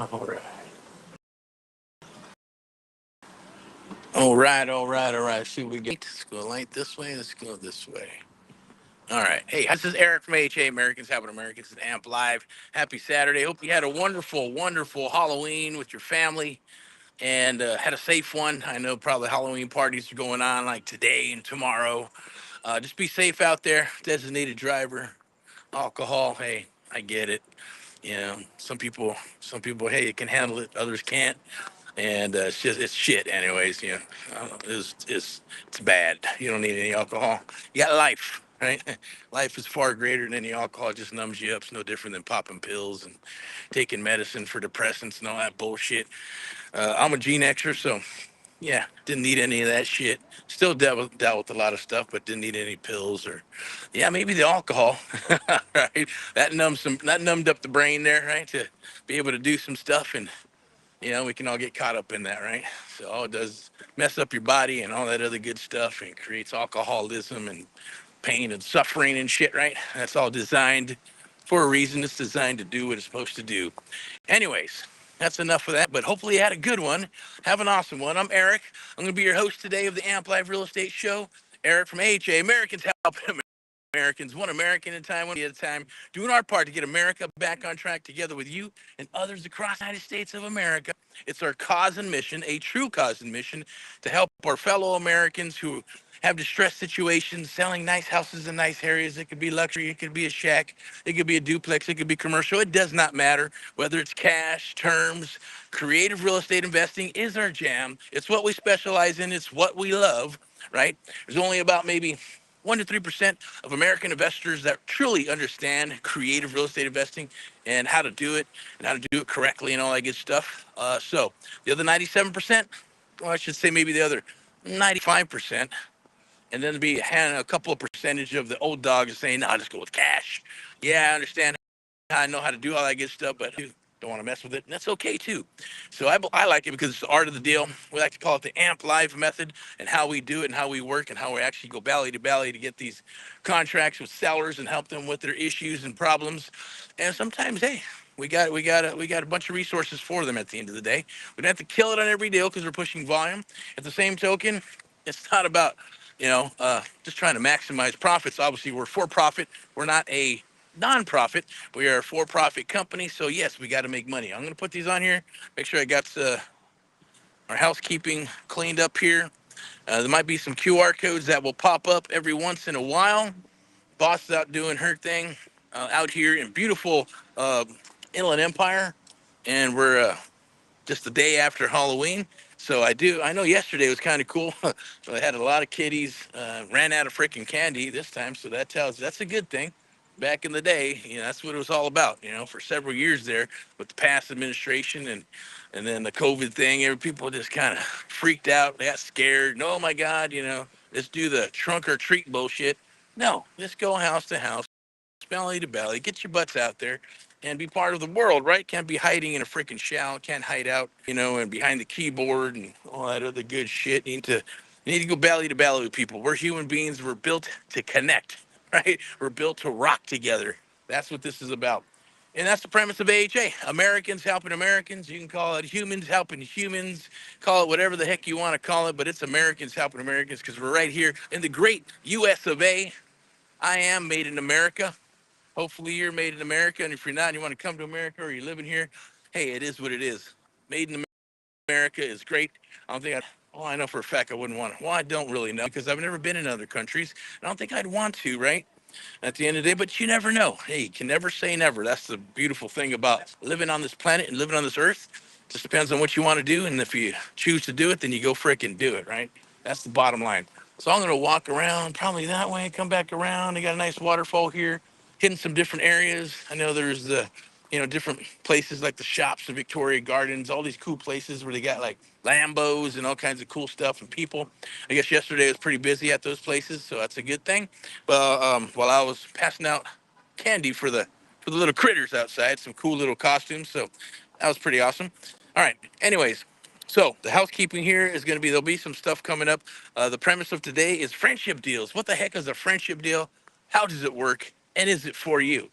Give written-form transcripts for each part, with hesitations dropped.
All right. All right, all right, all right. See what we get. Let's go light this way. Let's go this way. All right. Hey, this is Eric from AHA Americans Helping Americans at AMP Live. Happy Saturday. Hope you had a wonderful, wonderful Halloween with your family and had a safe one. I know probably Halloween parties are going on like today and tomorrow. Just be safe out there. Designated driver, alcohol. Hey, I get it. You know, some people, hey, it can handle it. Others can't. And it's shit anyways. It's bad. You don't need any alcohol. You got life, right? Life is far greater than any alcohol. It just numbs you up. It's no different than popping pills and taking medicine for depressants and all that bullshit. I'm a Gen Xer, so yeah, didn't need any of that shit. Still dealt with a lot of stuff, but didn't need any pills or, yeah, maybe the alcohol, right? That numbed up the brain there, right, to be able to do some stuff. And we can all get caught up in that, right? So all it does is mess up your body and all that other good stuff and creates alcoholism and pain and suffering and shit, right? That's all designed for a reason. It's designed to do what it's supposed to do. Anyways, that's enough of that, but hopefully you had a good one. Have an awesome one. I'm Eric. I'm going to be your host today of the Amp Live Real Estate Show. Eric from AHA, Americans Helping Americans, one American at a time, one day at a time, doing our part to get America back on track together with you and others across the United States of America. It's our cause and mission, a true cause and mission, to help our fellow Americans who have distressed situations, selling nice houses in nice areas. It could be luxury, it could be a shack, it could be a duplex, it could be commercial. It does not matter whether it's cash, terms. Creative real estate investing is our jam. It's what we specialize in. It's what we love, right? There's only about maybe 1 to 3% of American investors that truly understand creative real estate investing and how to do it and how to do it correctly and all that good stuff. So the other 97%, well, I should say maybe the other 95%, and then be a couple of percentage of the old dogs saying, "No, I'll just go with cash." Yeah, I understand. I know how to do all that good stuff, but don't want to mess with it, and that's okay too. So I like it because it's the art of the deal. We like to call it the AMP Live method, and how we do it and how we work and how we actually go valley to get these contracts with sellers and help them with their issues and problems. And sometimes, hey, we got a bunch of resources for them at the end of the day. We don't have to kill it on every deal because we're pushing volume. At the same token, it's not about just trying to maximize profits. Obviously, we're for profit. We're not a nonprofit. We are a for-profit company, so yes, we got to make money. I'm going to put these on here. Make sure I got our housekeeping cleaned up here. There might be some QR codes that will pop up every once in a while. Boss is out doing her thing out here in beautiful Inland Empire, and we're just the day after Halloween. So I know yesterday was kind of cool. So I had a lot of kitties, ran out of freaking candy this time. So that's a good thing. Back in the day, that's what it was all about, for several years there with the past administration and then the COVID thing. People just kind of freaked out. They got scared. And, oh my God, let's do the trunk or treat bullshit. No, let's go house to house, belly to belly, get your butts out there and be part of the world, right? Can't be hiding in a freaking shell, can't hide out, and behind the keyboard and all that other good shit. You need to go belly to belly with people. We're human beings, we're built to connect, right? We're built to rock together. That's what this is about. And that's the premise of AHA. Americans helping Americans. You can call it humans helping humans. Call it whatever the heck you want to call it, but it's Americans helping Americans because we're right here in the great US of A. I am made in America. Hopefully you're made in America, and if you're not, and you want to come to America or you're living here, hey, it is what it is. Made in America is great. I don't think I know for a fact I wouldn't want to. Well, I don't really know because I've never been in other countries. I don't think I'd want to, right? At the end of the day, but you never know. Hey, you can never say never. That's the beautiful thing about living on this planet and living on this earth. Just depends on what you want to do, and if you choose to do it, then you go frickin' do it, right? That's the bottom line. So I'm gonna walk around, probably that way, come back around. They got a nice waterfall here, hitting some different areas. I know there's different places like the shops, the Victoria Gardens, all these cool places where they got like Lambos and all kinds of cool stuff and people. I guess yesterday was pretty busy at those places, so that's a good thing. But while I was passing out candy for the little critters outside, some cool little costumes, so that was pretty awesome. All right. Anyways, so the housekeeping here is going to be, there'll be some stuff coming up. The premise of today is friendship deals. What the heck is a friendship deal? How does it work? And is it for you?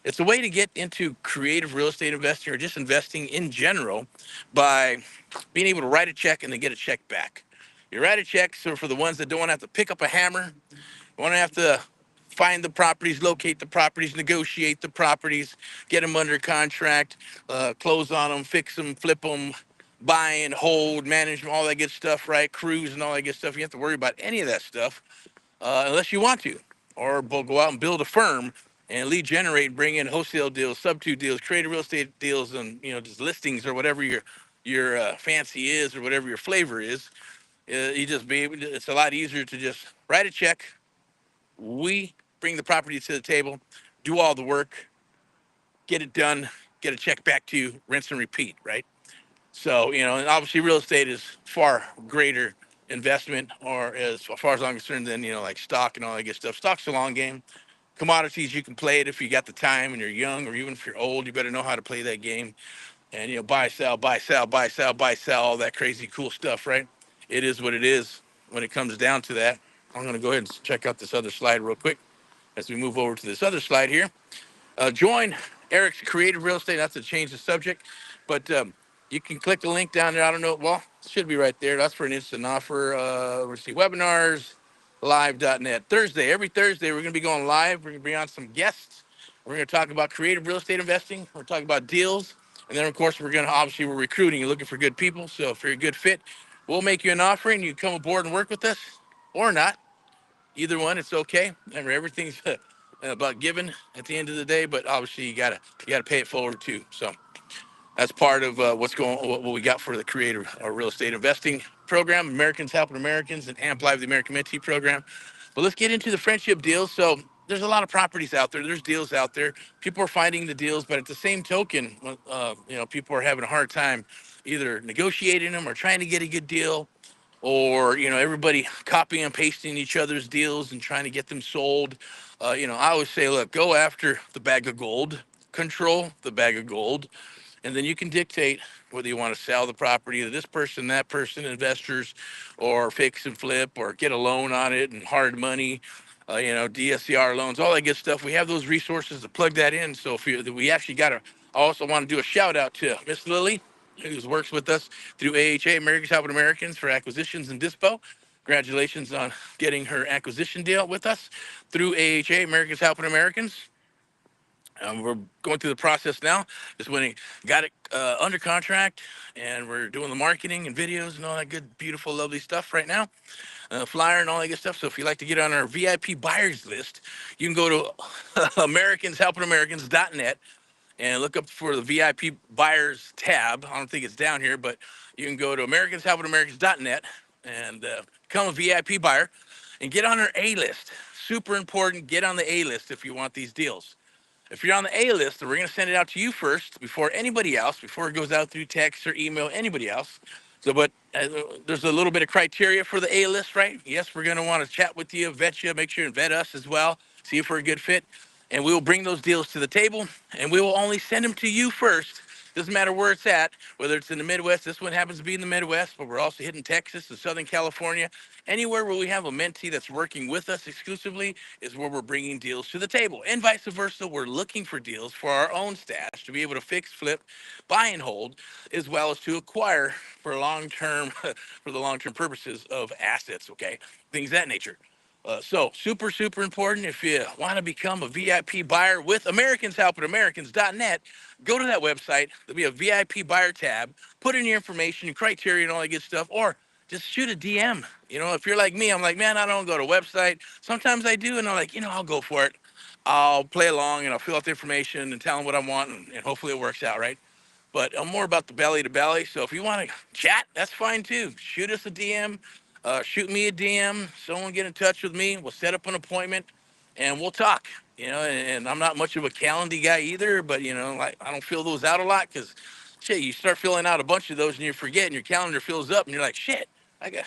It's a way to get into creative real estate investing or just investing in general by being able to write a check and then get a check back. You write a check, so for the ones that don't want to have to pick up a hammer, want to have to find the properties, locate the properties, negotiate the properties, get them under contract, close on them, fix them, flip them, buy and hold, manage them, all that good stuff, right? Cruise and all that good stuff. You have to worry about any of that stuff unless you want to, or go out and build a firm and lead generate, bring in wholesale deals, sub-2 deals, creative real estate deals, and just listings or whatever your fancy is or whatever your flavor is. You just be able to, it's a lot easier to just write a check. We bring the property to the table, do all the work, get it done, get a check back to you, rinse and repeat, right? So, and obviously real estate is far greater investment, or as far as I'm concerned, than, like stock and all that good stuff. Stock's a long game. Commodities, you can play it if you got the time and you're young, or even if you're old, you better know how to play that game. And, buy, sell, buy, sell, buy, sell, buy, sell, all that crazy cool stuff, right? It is what it is when it comes down to that. I'm going to go ahead and check out this other slide real quick as we move over to this other slide here. Join Erick's Creative Real Estate. Not to change the subject, but you can click the link down there. I don't know. Well, it should be right there. That's for an instant offer. Let's see, webinars, live.net. Every Thursday, we're going to be going live. We're going to bring on some guests. We're going to talk about creative real estate investing. We're talking about deals. And then, of course, we're recruiting. You're looking for good people. So if you're a good fit, we'll make you an offer and you come aboard and work with us, or not. Either one, it's okay. Remember, everything's about giving at the end of the day, but obviously you gotta pay it forward too. So that's part of what we got for the creative real estate investing program, Americans Helping Americans, and Amp Live, the American Mentee program. But let's get into the friendship deals. So there's a lot of properties out there. There's deals out there. People are finding the deals, but at the same token, people are having a hard time either negotiating them or trying to get a good deal, or everybody copying and pasting each other's deals and trying to get them sold. I always say, look, go after the bag of gold, control the bag of gold, and then you can dictate whether you want to sell the property to this person, that person, investors, or fix and flip, or get a loan on it and hard money, DSCR loans, all that good stuff. We have those resources to plug that in. So we actually got to, I also want to do a shout out to Miss Lily, who works with us through AHA, Americans Helping Americans, for acquisitions and dispo. Congratulations on getting her acquisition deal with us through AHA, Americans Helping Americans. We're going through the process now. Just when we got it under contract, and we're doing the marketing and videos and all that good, beautiful, lovely stuff right now. Flyer and all that good stuff. So if you'd like to get on our VIP buyers list, you can go to AmericansHelpingAmericans.net and look up for the VIP buyers tab. I don't think it's down here, but you can go to AmericansHelpingAmericans.net and become a VIP buyer and get on our A list. Super important. Get on the A list if you want these deals. If you're on the A list, we're going to send it out to you first before anybody else, before it goes out through text or email, anybody else. So, but there's a little bit of criteria for the A list, right? Yes, we're going to want to chat with you, vet you, make sure and vet us as well, see if we're a good fit. And we will bring those deals to the table, and we will only send them to you first. Doesn't matter where it's at, whether it's in the Midwest. This one happens to be in the Midwest, but we're also hitting Texas and Southern California. Anywhere where we have a mentee that's working with us exclusively is where we're bringing deals to the table. And vice versa, we're looking for deals for our own stash to be able to fix, flip, buy, and hold, as well as to acquire for long-term, for the long-term purposes of assets, okay? Things of that nature. So super, super important. If you want to become a VIP buyer with AmericansHelpingAmericans.net, go to that website. There'll be a VIP buyer tab. Put in your information, your criteria, and all that good stuff, or just shoot a DM. If you're like me, I'm like, man, I don't go to a website. Sometimes I do, and I'm like, I'll go for it. I'll play along, and I'll fill out the information and tell them what I want, and hopefully it works out, right? But I'm more about the belly to belly. So if you want to chat, that's fine too. Shoot us a DM, shoot me a DM. Someone get in touch with me. We'll set up an appointment and we'll talk. And I'm not much of a calendar guy either, but like I don't fill those out a lot because shit, you start filling out a bunch of those and you forget and your calendar fills up and you're like, shit, I got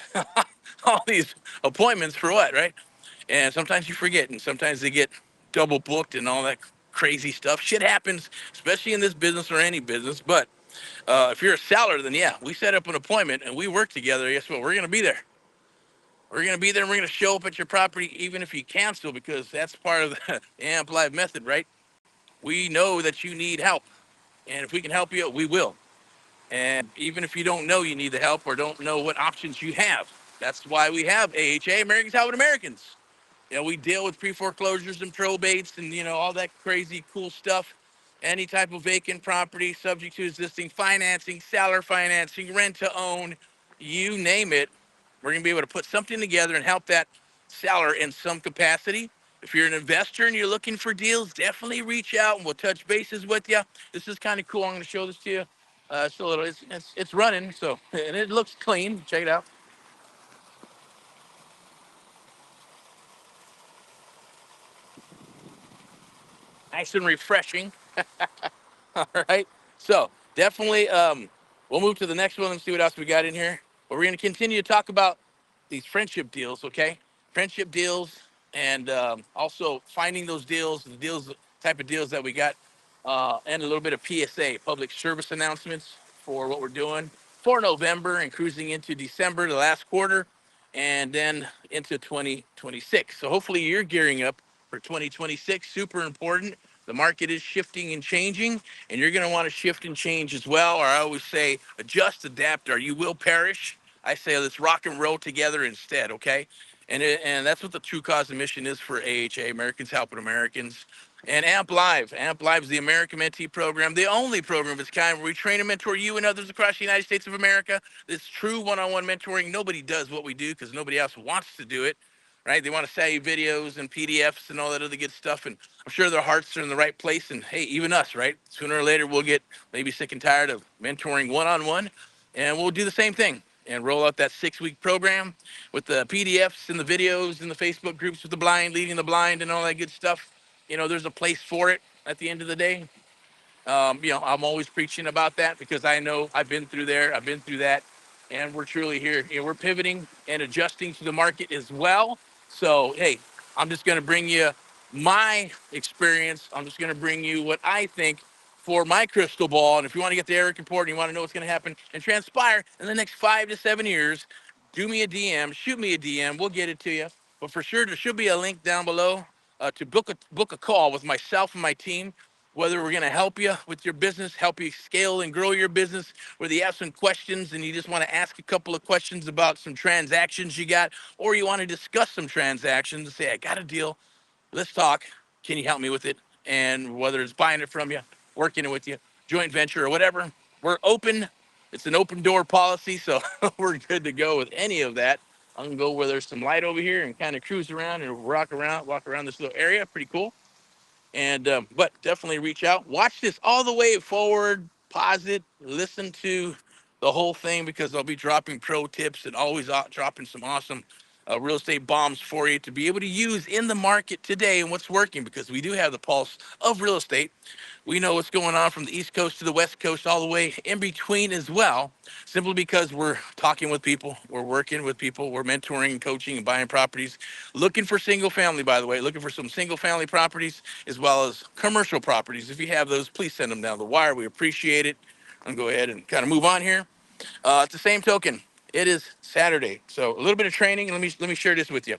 all these appointments for what, right? And sometimes you forget, and sometimes they get double booked and all that crazy stuff. Shit happens, especially in this business or any business. But if you're a seller, then yeah, we set up an appointment and we work together. Guess what? We're going to be there. We're going to be there and we're going to show up at your property even if you cancel, because that's part of the AMP Live method, right? We know that you need help, and if we can help you, we will. And even if you don't know you need the help or don't know what options you have, that's why we have AHA, Americans Helping Americans. We deal with pre-foreclosures and probates and, all that crazy cool stuff. Any type of vacant property subject to existing financing, seller financing, rent to own, you name it. We're going to be able to put something together and help that seller in some capacity. If you're an investor and you're looking for deals, definitely reach out and we'll touch bases with you. This is kind of cool. I'm going to show this to you. It's a little, it's running, so, and it looks clean. Check it out. Nice and refreshing. All right. So definitely, we'll move to the next one and see what else we got in here. But we're going to continue to talk about these friendship deals, okay? Friendship deals, and also finding those deals, the deals, type of deals that we got, and a little bit of PSA, public service announcements for what we're doing for November and cruising into December, the last quarter, and then into 2026. So hopefully you're gearing up for 2026. Super important. The market is shifting and changing, and you're going to want to shift and change as well. Or I always say, adjust, adapt, or you will perish. I say, let's rock and roll together instead, okay? And that's what the true cause and mission is for AHA, Americans Helping Americans. And AMP Live. AMP Live is the American Mentee Program, the only program of its kind where we train and mentor you and others across the United States of America. It's true one-on-one mentoring. Nobody does what we do because nobody else wants to do it, right? They want to sell you videos and PDFs and all that other good stuff. And I'm sure their hearts are in the right place. And hey, even us, right? Sooner or later, we'll get maybe sick and tired of mentoring one-on-one, and we'll do the same thing and roll out that 6-week program with the PDFs and the videos and the Facebook groups with the blind, leading the blind, and all that good stuff. There's a place for it at the end of the day. I'm always preaching about that because I know I've been through there, I've been through that, and we're truly here. We're pivoting and adjusting to the market as well. So, hey, I'm just going to bring you my experience. I'm just going to bring you what I think for my crystal ball. And if you want to get the Erick report and you want to know what's going to happen and transpire in the next 5 to 7 years, do me a DM, shoot me a DM. We'll get it to you. But for sure, there should be a link down below to book a call with myself and my team, whether we're going to help you with your business, help you scale and grow your business, whether you have some questions and you just want to ask a couple of questions about some transactions you got, or you want to discuss some transactions and say, I got a deal, let's talk. Can you help me with it? And whether it's buying it from you, working it with you, joint venture or whatever, we're open. It's an open door policy, so we're good to go with any of that. I'm gonna go where there's some light over here and kind of cruise around and walk around this little area. Pretty cool. And but definitely reach out. Watch this all the way forward. Pause it. Listen to the whole thing because I'll be dropping pro tips and always dropping some awesome real estate bombs for you to be able to use in the market today and what's working, because we do have the pulse of real estate. We know what's going on from the East Coast to the West Coast, all the way in between as well, simply because we're talking with people, we're working with people, we're mentoring and coaching and buying properties, looking for single family, by the way, looking for some single family properties as well as commercial properties. If you have those, please send them down the wire. We appreciate it. I'm going to go ahead and kind of move on here. At the same token, it is Saturday, so a little bit of training. Let me share this with you.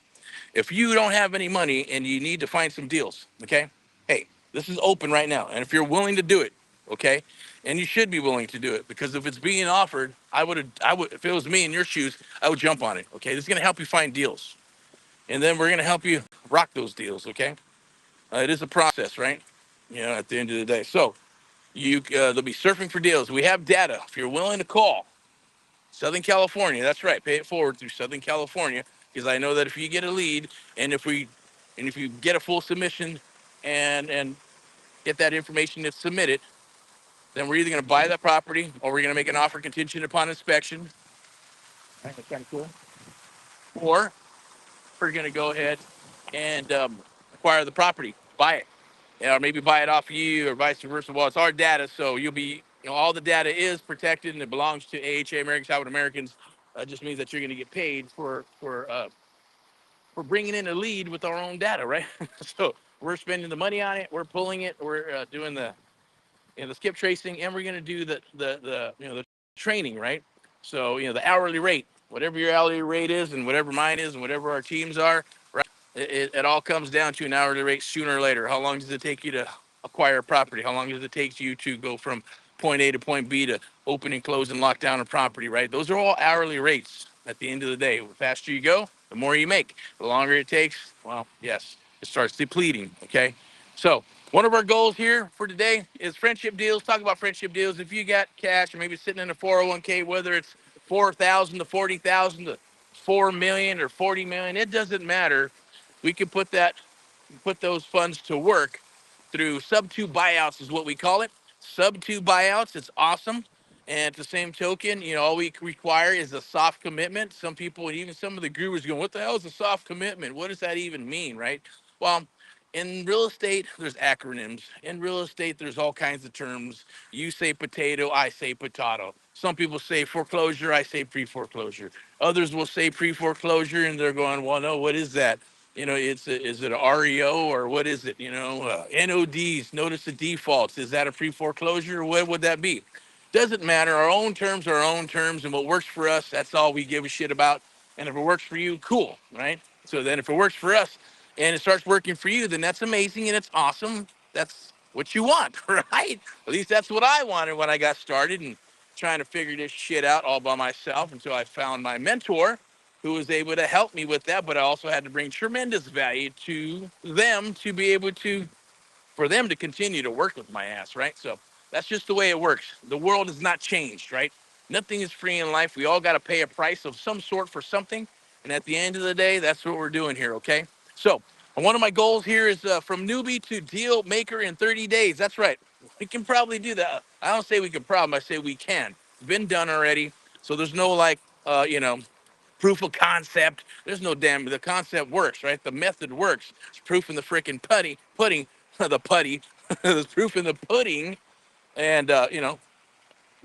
If you don't have any money and you need to find some deals, okay? Hey, this is open right now, and if you're willing to do it, okay, and you should be willing to do it, because if it's being offered, I would, if it was me in your shoes, I would jump on it. Okay, this is gonna help you find deals, and then we're gonna help you rock those deals. Okay, it is a process, right? At the end of the day, so they'll be surfing for deals. We have data. If you're willing to call, Southern California, that's right. Pay it forward through Southern California, because I know that if you get a lead and if you get a full submission and get that information that's submitted, then we're either going to buy that property or we're going to make an offer contingent upon inspection. Right, that's kind of cool. Or we're going to go ahead and acquire the property, buy it, or maybe buy it off of you or vice versa. Well, it's our data, so you'll be, all the data is protected and it belongs to AHA, Americans Helping Americans. Just means that you're going to get paid for bringing in a lead with our own data, right? So we're spending the money on it, we're pulling it, we're doing the skip tracing, and we're going to do the training, right? So the hourly rate, whatever your hourly rate is, and whatever mine is, and whatever our teams are, right? It all comes down to an hourly rate sooner or later. How long does it take you to acquire a property? How long does it take you to go from point A to point B to open and close and lock down a property, right? Those are all hourly rates at the end of the day. The faster you go, the more you make. The longer it takes, well, yes, it starts depleting, okay? So one of our goals here for today is friendship deals. Talk about friendship deals. If you got cash or maybe sitting in a 401k, whether it's 4,000 to 40,000 to 4 million or 40 million, it doesn't matter. We can put those funds to work through sub-2 buyouts is what we call it. Sub-2 buyouts, it's awesome. And at the same token, all we require is a soft commitment. Some people, and even some of the gurus going, what the hell is a soft commitment? What does that even mean, right? Well, in real estate, there's acronyms. In real estate, there's all kinds of terms. You say potato, I say potato. Some people say foreclosure, I say pre-foreclosure. Others will say pre-foreclosure, and they're going, well, no, what is that? Is it a REO or what is it? NODs, notice of defaults. Is that a pre-foreclosure? What would that be? Doesn't matter. Our own terms are our own terms, and what works for us, that's all we give a shit about. And if it works for you, cool, right? So then if it works for us and it starts working for you, then that's amazing and it's awesome. That's what you want, right? At least that's what I wanted when I got started and trying to figure this shit out all by myself until I found my mentor who was able to help me with that. But I also had to bring tremendous value to them to be able to, for them to continue to work with my ass, right? So that's just the way it works. The world has not changed, right? Nothing is free in life. We all got to pay a price of some sort for something. And at the end of the day, that's what we're doing here, okay? So one of my goals here is from newbie to deal maker in 30 days. That's right. We can probably do that. I don't say we can probably, I say we can. It's been done already. So there's no proof of concept. There's no damn, the concept works, right? The method works. It's proof in the freaking pudding, the putty. There's proof in the pudding and,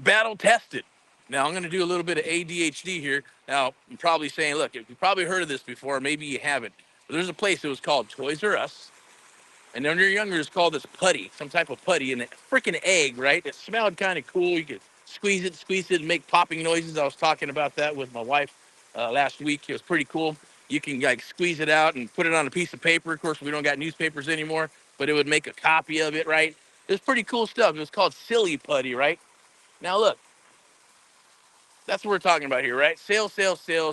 battle tested. Now I'm going to do a little bit of ADHD here. Now I'm probably saying, look, you've probably heard of this before, maybe you haven't. But there's a place that was called Toys R Us. And when you're younger, it's called this putty, some type of putty, and a freaking egg, right? It smelled kind of cool. You could squeeze it, and make popping noises. I was talking about that with my wife last week. It was pretty cool. You can like squeeze it out and put it on a piece of paper. Of course, we don't got newspapers anymore, but it would make a copy of it, right? It's pretty cool stuff. It was called Silly Putty, right? Now look, that's what we're talking about here, right? Sales,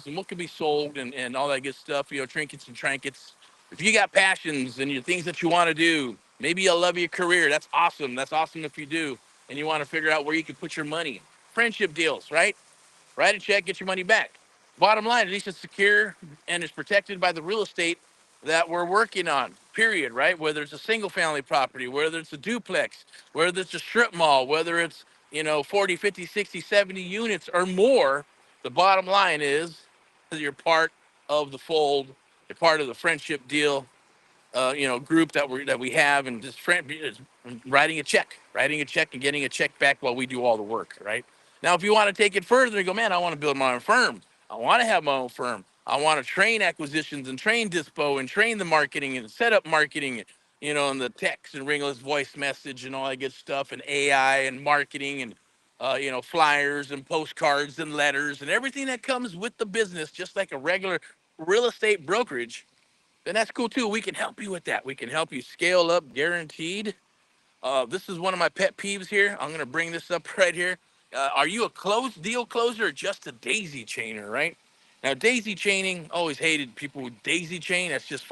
and what can be sold and all that good stuff, trinkets and trinkets. If you got passions and your things that you want to do, maybe you love your career. That's awesome. That's awesome if you do. And you want to figure out where you can put your money. Friendship deals, right? Write a check, get your money back. Bottom line, at least it's secure and it's protected by the real estate that we're working on, period, right? Whether it's a single family property, whether it's a duplex, whether it's a strip mall, whether it's, 40, 50, 60, 70 units or more, the bottom line is you're part of the fold, you're part of the friendship deal, group that we have, and just writing a check and getting a check back while we do all the work, right? Now, if you want to take it further and go, man, I want to build my own firm. I want to have my own firm. I want to train acquisitions and train dispo and train the marketing and set up marketing, and the text and ringless voice message and all that good stuff and AI and marketing and, flyers and postcards and letters and everything that comes with the business, just like a regular real estate brokerage, then that's cool too. We can help you with that. We can help you scale up, guaranteed. This is one of my pet peeves here. I'm going to bring this up right here. Are you a closed deal closer or just a daisy chainer, right? Now, daisy chaining, always hated people who daisy chain. That's just